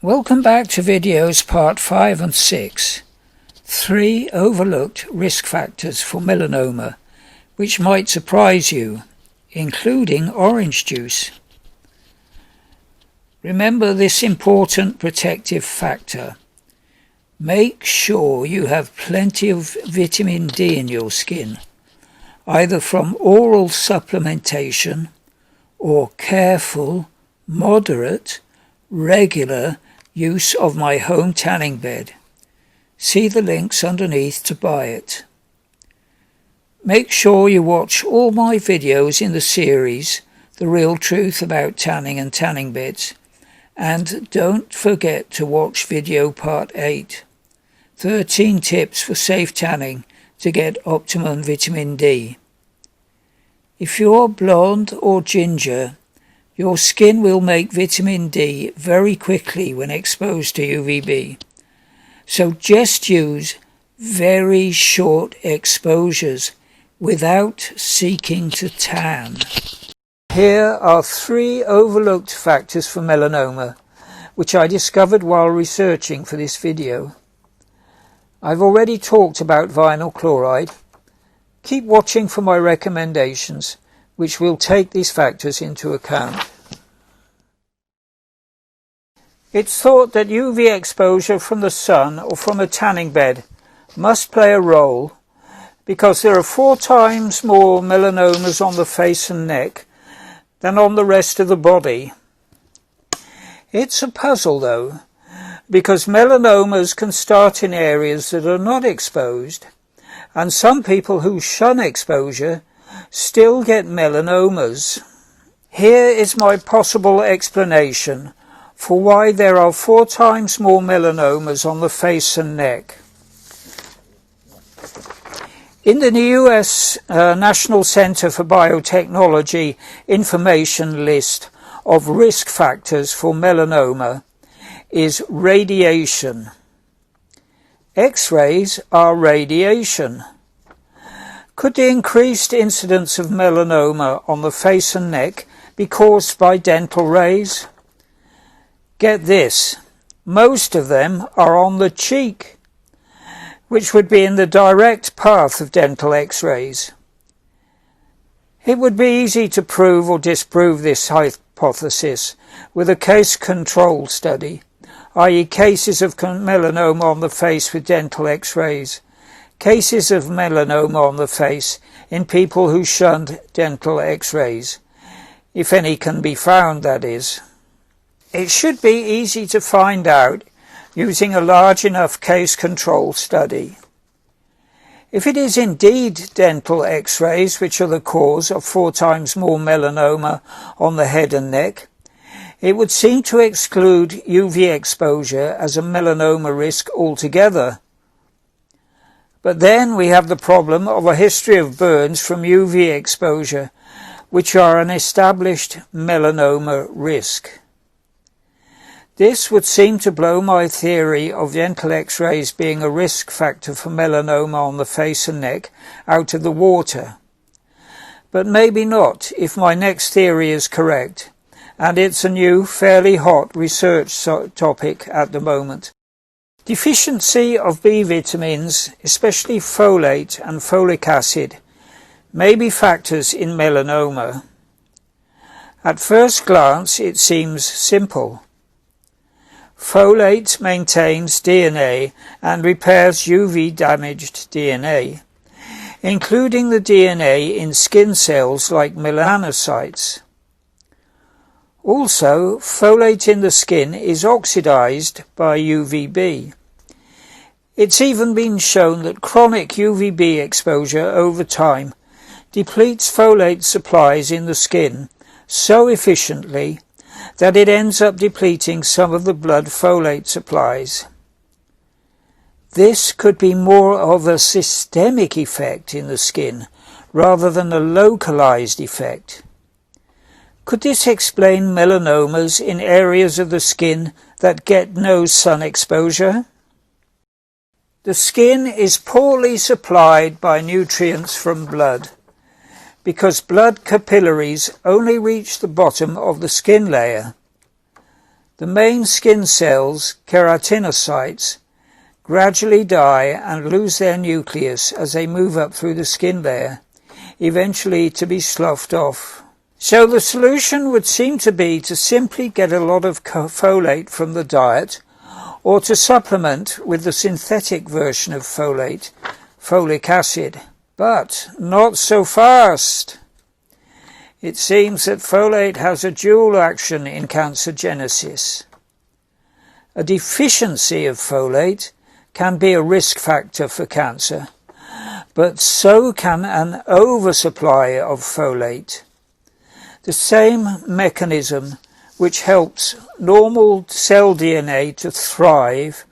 Welcome back to videos part 5 and 6. 3 overlooked risk factors for melanoma, which might surprise you, including orange juice. Remember this important protective factor. Make sure you have plenty of vitamin D in your skin, either from oral supplementation or careful, moderate, regular use of my home tanning bed. See the links underneath to buy it. Make sure you watch all my videos in the series The Real Truth About Tanning and Tanning Beds, and don't forget to watch video part 8, 13 tips for safe tanning to get optimum vitamin D. If you're blonde or ginger, your skin will make vitamin D very quickly when exposed to UVB. So just use very short exposures without seeking to tan. Here are 3 overlooked factors for melanoma, which I discovered while researching for this video. I've already talked about vinyl chloride. Keep watching for my recommendations, which will take these factors into account. It's thought that UV exposure from the sun or from a tanning bed must play a role because there are 4 times more melanomas on the face and neck than on the rest of the body. It's a puzzle though, because melanomas can start in areas that are not exposed, and some people who shun exposure still get melanomas. Here is my possible explanation for why there are 4 times more melanomas on the face and neck. In the US National Center for Biotechnology information list of risk factors for melanoma is radiation. X-rays are radiation. Could the increased incidence of melanoma on the face and neck be caused by dental rays? Get this, most of them are on the cheek, which would be in the direct path of dental X-rays. It would be easy to prove or disprove this hypothesis with a case control study, i.e. cases of melanoma on the face with dental X-rays, cases of melanoma on the face in people who shunned dental X-rays, if any can be found, that is. It should be easy to find out using a large enough case control study. If it is indeed dental X-rays which are the cause of 4 times more melanoma on the head and neck, it would seem to exclude UV exposure as a melanoma risk altogether. But then we have the problem of a history of burns from UV exposure, which are an established melanoma risk. This would seem to blow my theory of dental X-rays being a risk factor for melanoma on the face and neck out of the water. But maybe not if my next theory is correct, and it's a new, fairly hot research topic at the moment. Deficiency of B vitamins, especially folate and folic acid, may be factors in melanoma. At first glance it seems simple. Folate maintains DNA and repairs UV damaged DNA, including the DNA in skin cells like melanocytes. Also, folate in the skin is oxidized by UVB. It's even been shown that chronic UVB exposure over time depletes folate supplies in the skin so efficiently that it ends up depleting some of the blood folate supplies. This could be more of a systemic effect in the skin rather than a localized effect. Could this explain melanomas in areas of the skin that get no sun exposure? The skin is poorly supplied by nutrients from blood, because blood capillaries only reach the bottom of the skin layer. The main skin cells, keratinocytes, gradually die and lose their nucleus as they move up through the skin layer, eventually to be sloughed off. So the solution would seem to be to simply get a lot of folate from the diet, or to supplement with the synthetic version of folate, folic acid. But not so fast. It seems that folate has a dual action in cancergenesis. A deficiency of folate can be a risk factor for cancer, but so can an oversupply of folate. The same mechanism which helps normal cell DNA to thrive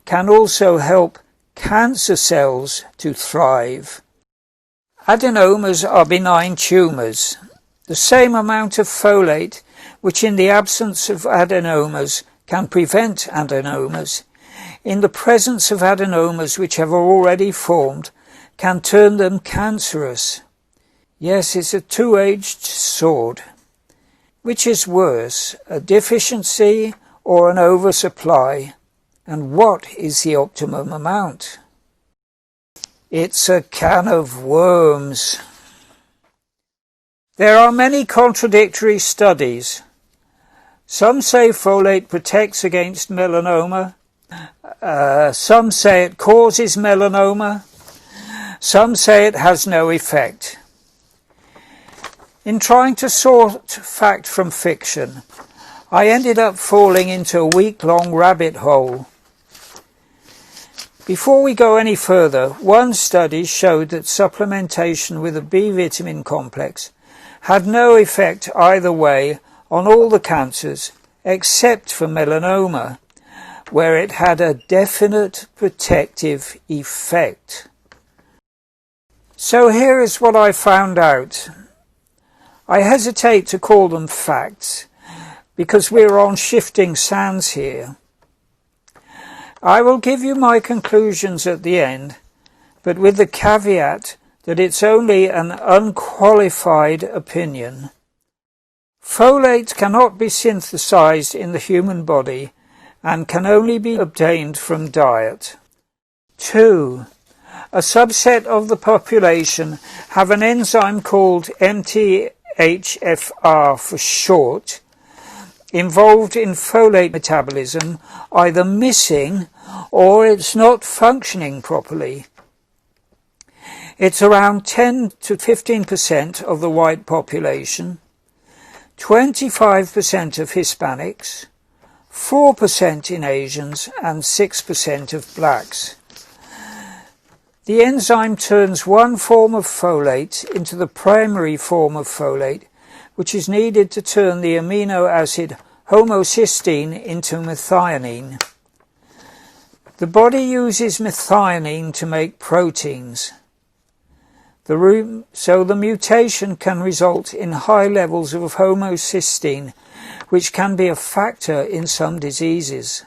can also help cancer cells to thrive. Adenomas are benign tumours. The same amount of folate which in the absence of adenomas can prevent adenomas, in the presence of adenomas which have already formed, can turn them cancerous. Yes, it's a two-edged sword. Which is worse, a deficiency or an oversupply? And what is the optimum amount? It's a can of worms. There are many contradictory studies. Some say folate protects against melanoma. Some say it causes melanoma. Some say it has no effect. In trying to sort fact from fiction, I ended up falling into a week-long rabbit hole. Before we go any further, one study showed that supplementation with a B vitamin complex had no effect either way on all the cancers except for melanoma, where it had a definite protective effect. So here is what I found out. I hesitate to call them facts, because we're on shifting sands here. I will give you my conclusions at the end, but with the caveat that it's only an unqualified opinion. Folate cannot be synthesized in the human body and can only be obtained from diet. 2. A subset of the population have an enzyme called MTHFR for short, involved in folate metabolism, either missing or it's not functioning properly. It's around 10 to 15% of the white population, 25% of Hispanics, 4% in Asians and 6% of blacks. The enzyme turns one form of folate into the primary form of folate, which is needed to turn the amino acid homocysteine into methionine. The body uses methionine to make proteins. So the mutation can result in high levels of homocysteine, which can be a factor in some diseases.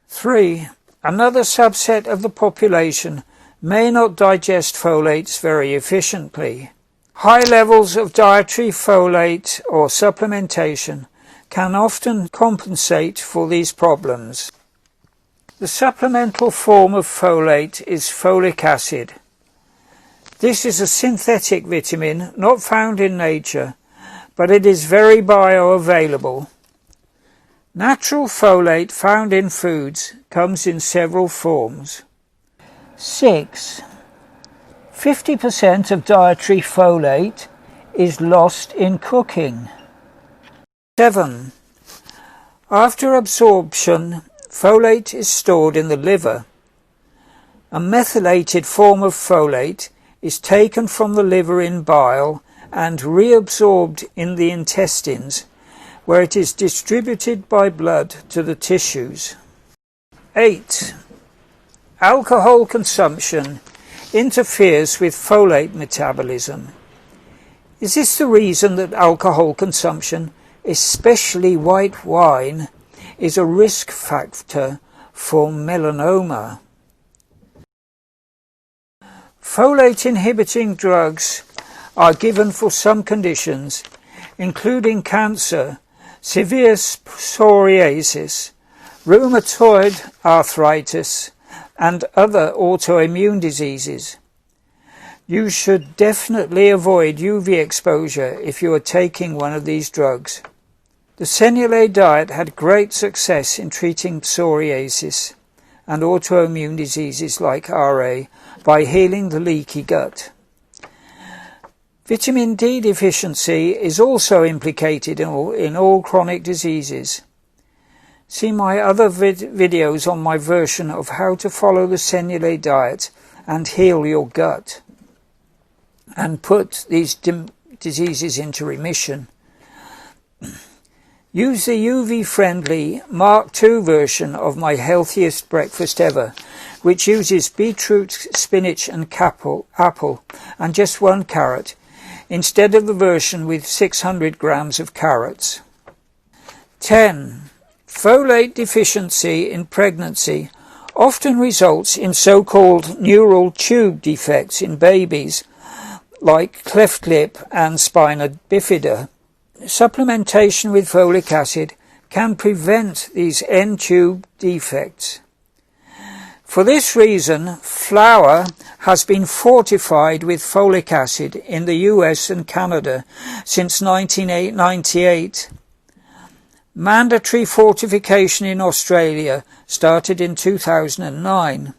3. Another subset of the population may not digest folates very efficiently. High levels of dietary folate or supplementation can often compensate for these problems. The supplemental form of folate is folic acid. This is a synthetic vitamin not found in nature, but it is very bioavailable. Natural folate found in foods comes in several forms. 6. 50% of dietary folate is lost in cooking. 7. After absorption, folate is stored in the liver. A methylated form of folate is taken from the liver in bile and reabsorbed in the intestines, where it is distributed by blood to the tissues. 8. Alcohol consumption interferes with folate metabolism. Is this the reason that alcohol consumption, especially white wine, is a risk factor for melanoma? Folate-inhibiting drugs are given for some conditions, including cancer, severe psoriasis, rheumatoid arthritis, and other autoimmune diseases. You should definitely avoid UV exposure if you are taking one of these drugs. The Sennulé diet had great success in treating psoriasis and autoimmune diseases like RA by healing the leaky gut. Vitamin D deficiency is also implicated in all chronic diseases. See my other videos on my version of how to follow the Sennulé diet and heal your gut and put these diseases into remission. Use the UV-friendly Mark II version of my healthiest breakfast ever, which uses beetroot, spinach and apple and just 1 carrot, instead of the version with 600 grams of carrots. 10. Folate deficiency in pregnancy often results in so-called neural tube defects in babies, like cleft lip and spina bifida. Supplementation with folic acid can prevent these end-tube defects. For this reason, flour has been fortified with folic acid in the US and Canada since 1998. Mandatory fortification in Australia started in 2009.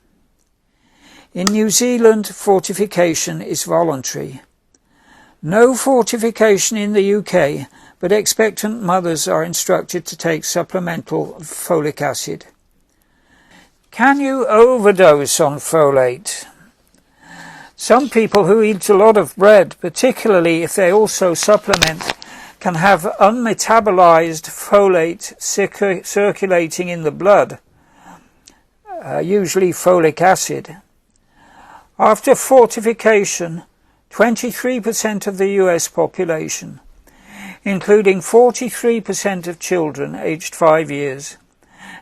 In New Zealand, fortification is voluntary. No fortification in the UK, but expectant mothers are instructed to take supplemental folic acid. Can you overdose on folate? Some people who eat a lot of bread, particularly if they also supplement, can have unmetabolized folate circulating in the blood, usually folic acid. After fortification, 23% of the US population, including 43% of children aged 5 years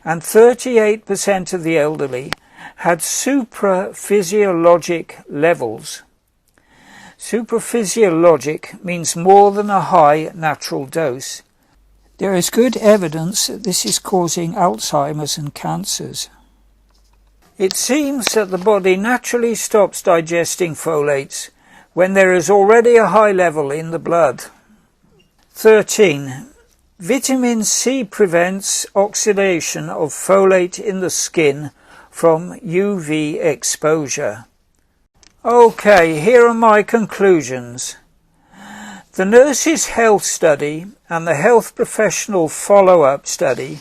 and 38% of the elderly, had supraphysiologic levels. Supraphysiologic means more than a high natural dose. There is good evidence that this is causing Alzheimer's and cancers. It seems that the body naturally stops digesting folates when there is already a high level in the blood. 13. Vitamin C prevents oxidation of folate in the skin from UV exposure. Okay, here are my conclusions. The Nurses' Health Study and the Health Professional Follow-up Study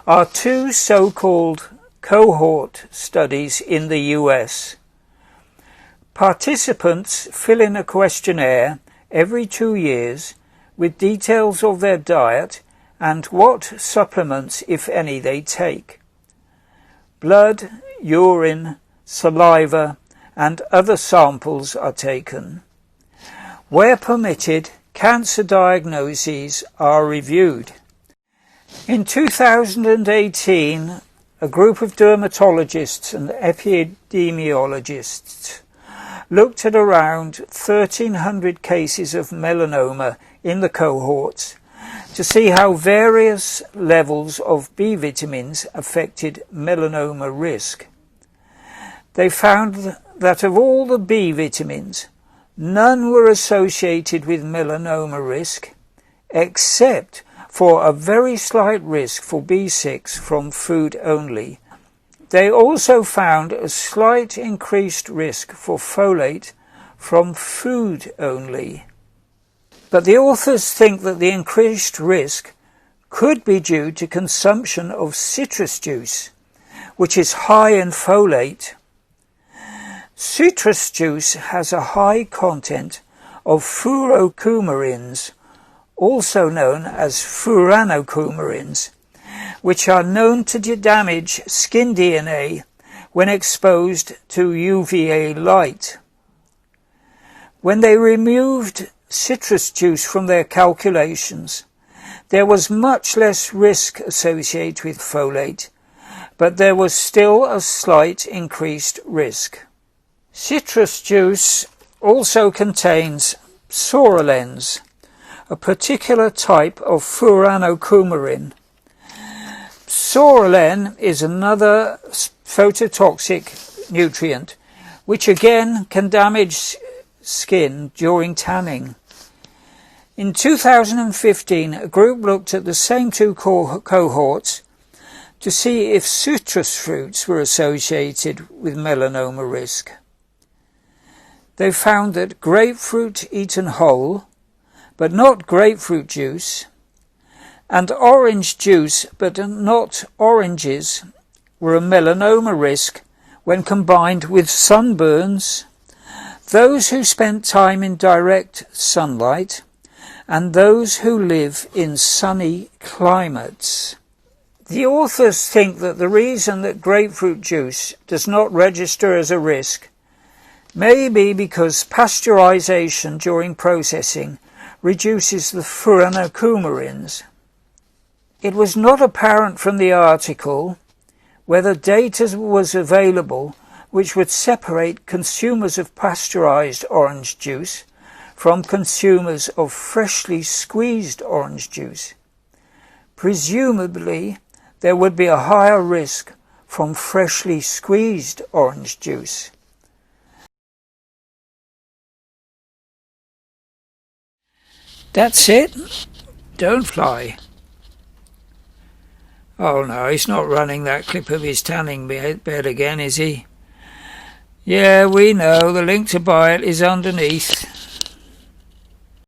are 2 so-called cohort studies in the US. Participants fill in a questionnaire every 2 years with details of their diet and what supplements, if any, they take. Blood, urine, saliva, and other samples are taken. Where permitted, cancer diagnoses are reviewed. In 2018, a group of dermatologists and epidemiologists looked at around 1,300 cases of melanoma in the cohorts to see how various levels of B vitamins affected melanoma risk. They found that of all the B vitamins, none were associated with melanoma risk, except for a very slight risk for B6 from food only. They also found a slight increased risk for folate from food only. But the authors think that the increased risk could be due to consumption of citrus juice, which is high in folate. Citrus juice has a high content of furocoumarins, also known as furanocoumarins, which are known to damage skin DNA when exposed to UVA light. When they removed citrus juice from their calculations, there was much less risk associated with folate, but there was still a slight increased risk. Citrus juice also contains psoralen, a particular type of furanocoumarin. Psoralen is another phototoxic nutrient, which again can damage skin during tanning. In 2015, a group looked at the same two cohorts to see if citrus fruits were associated with melanoma risk. They found that grapefruit eaten whole, but not grapefruit juice, and orange juice but not oranges were a melanoma risk when combined with sunburns, those who spent time in direct sunlight, and those who live in sunny climates. The authors think that the reason that grapefruit juice does not register as a risk may be because pasteurization during processing reduces the furanocoumarins. It was not apparent from the article whether data was available which would separate consumers of pasteurized orange juice from consumers of freshly squeezed orange juice. Presumably, there would be a higher risk from freshly squeezed orange juice. That's it. Don't fly. Oh no, he's not running that clip of his tanning bed again, is he? Yeah, we know. The link to buy it is underneath.